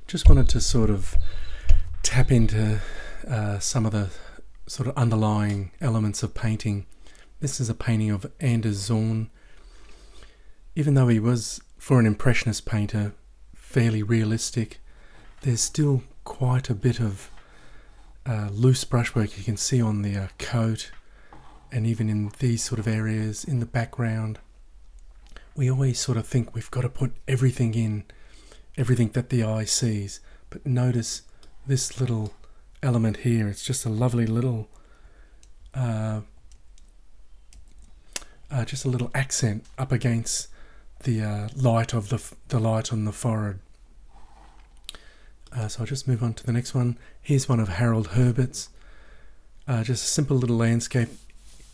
Just wanted to sort of tap into some of the sort of underlying elements of painting. This is a painting of Anders Zorn. Even though he was, for an impressionist painter, fairly realistic, there's still quite a bit of loose brushwork you can see on the coat, and even in these sort of areas in the background. We always sort of think we've got to put everything in, everything that the eye sees, but notice this little element here. It's just a lovely little just a little accent up against the light of the light on the forehead. So I'll just move on to the next one. Here's one of Harold Herbert's, just a simple little landscape.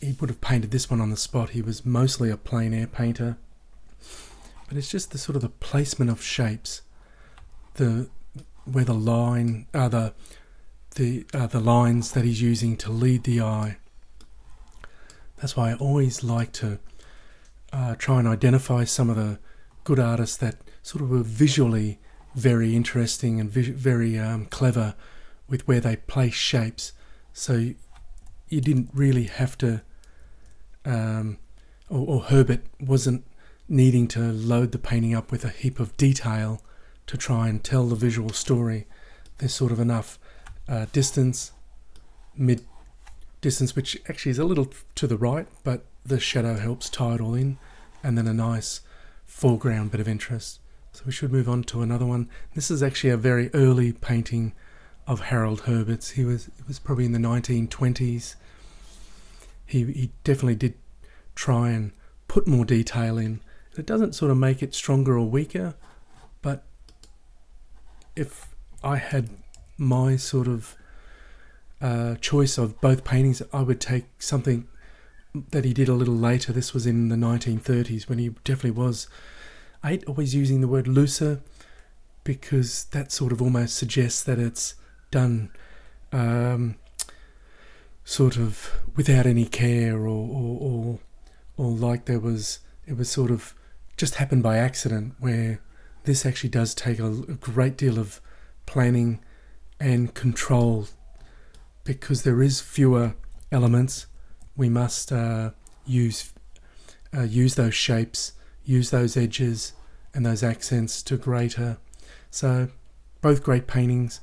He would have painted this one on the spot. He was mostly a plein air painter, but it's just the sort of the placement of shapes, where the line the lines that he's using to lead the eye. That's why I always like to try and identify some of the good artists that sort of were visually very interesting and very clever with where they place shapes. So you didn't really have to, or Herbert wasn't needing to load the painting up with a heap of detail to try and tell the visual story. There's sort of enough distance, mid-distance, which actually is a little to the right, but the shadow helps tie it all in, and then a nice foreground bit of interest. So we should move on to another one. This is actually a very early painting of Harold Herbert's. It was probably in the 1920s. He definitely did try and put more detail in. It doesn't sort of make it stronger or weaker, but if I had my sort of choice of both paintings, I would take something that he did a little later. This was in the 1930s when he definitely was. I hate always using the word looser because that sort of almost suggests that it's done sort of without any care or like it was sort of just happened by accident, where this actually does take a great deal of planning and control. Because there is fewer elements, we must use those shapes, use those edges and those accents to greater. So both great paintings,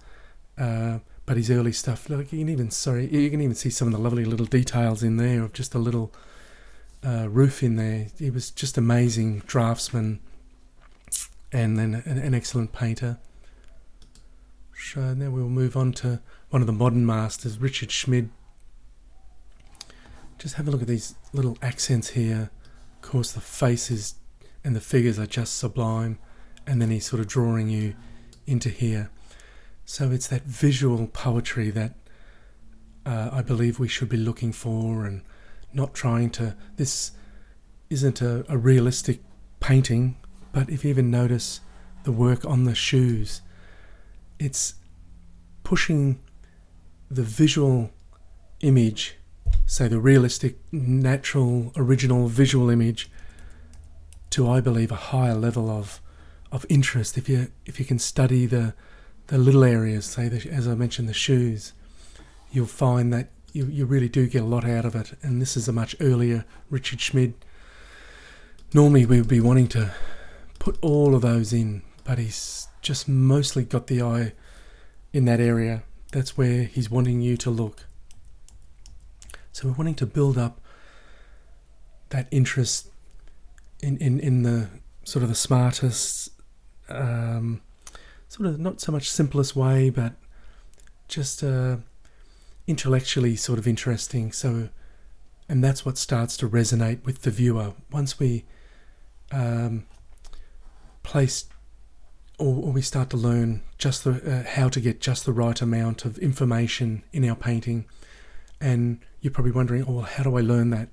but his early stuff, like you can even see some of the lovely little details in there of just a little roof in there. He was just amazing draftsman and then an excellent painter. So now we'll move on to one of the modern masters, Richard Schmid. Just have a look at these little accents here. Of course, the faces and the figures are just sublime, and then he's sort of drawing you into here. So it's that visual poetry that I believe we should be looking for, and not trying to... This isn't a realistic painting, but if you even notice the work on the shoes, it's pushing the visual image, say the realistic, natural, original visual image, to, I believe, a higher level of interest. If you can study the little areas, say as I mentioned, the shoes, you'll find that you really do get a lot out of it. And this is a much earlier Richard Schmid. Normally we would be wanting to put all of those in, but he's just mostly got the eye in that area. That's where he's wanting you to look. So we're wanting to build up that interest in the sort of the smartest, sort of not so much simplest way, but just intellectually sort of interesting. So, and that's what starts to resonate with the viewer once we place, or we start to learn just how to get just the right amount of information in our painting. And you're probably wondering, oh, well, how do I learn that?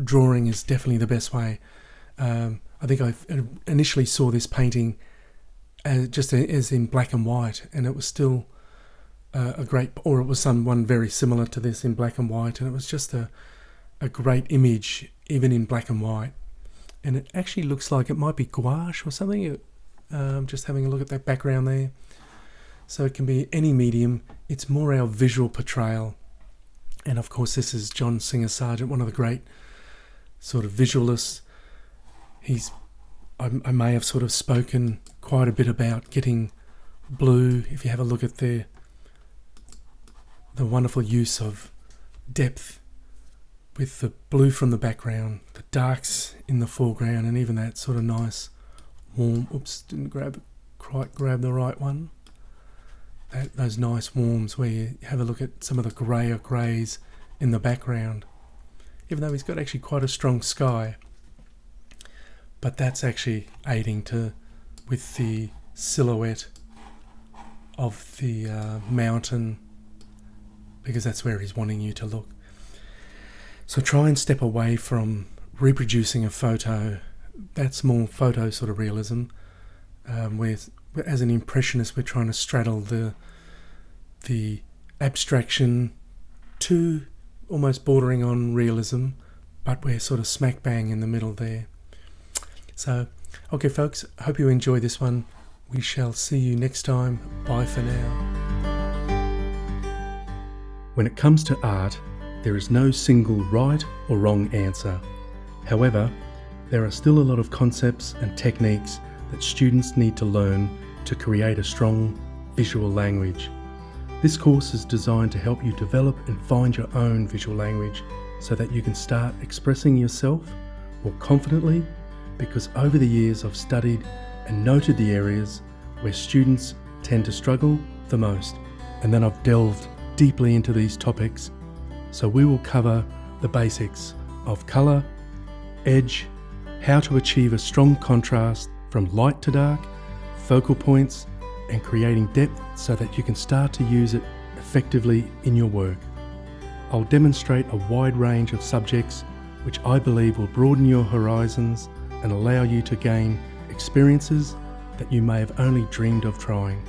Drawing is definitely the best way. I think I initially saw this painting just as in black and white, and it was still or it was someone very similar to this in black and white, and it was just a great image, even in black and white. And it actually looks like it might be gouache or something. Just having a look at that background there. So it can be any medium. It's more our visual portrayal. And of course, this is John Singer Sargent, one of the great sort of visualists. I may have sort of spoken quite a bit about getting blue. If you have a look at the wonderful use of depth with the blue from the background, the darks in the foreground, and even that sort of nice warm, didn't quite grab the right one. Those nice warms where you have a look at some of the greyer greys in the background, even though he's got actually quite a strong sky. But that's actually aiding with the silhouette of the mountain, because that's where he's wanting you to look. So try and step away from reproducing a photo. That's more photo sort of realism. Where as an impressionist, we're trying to straddle the abstraction to almost bordering on realism, but we're sort of smack bang in the middle there. So, okay folks, I hope you enjoy this one. We shall see you next time. Bye for now. When it comes to art, there is no single right or wrong answer. However, there are still a lot of concepts and techniques that students need to learn to create a strong visual language. This course is designed to help you develop and find your own visual language so that you can start expressing yourself more confidently, because over the years I've studied and noted the areas where students tend to struggle the most, and then I've delved deeply into these topics. So we will cover the basics of colour, edge, how to achieve a strong contrast from light to dark, focal points, and creating depth so that you can start to use it effectively in your work. I'll demonstrate a wide range of subjects which I believe will broaden your horizons and allow you to gain experiences that you may have only dreamed of trying.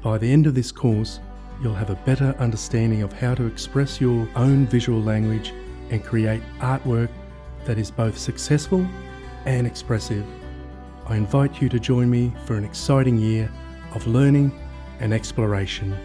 By the end of this course, you'll have a better understanding of how to express your own visual language and create artwork that is both successful and expressive. I invite you to join me for an exciting year of learning and exploration.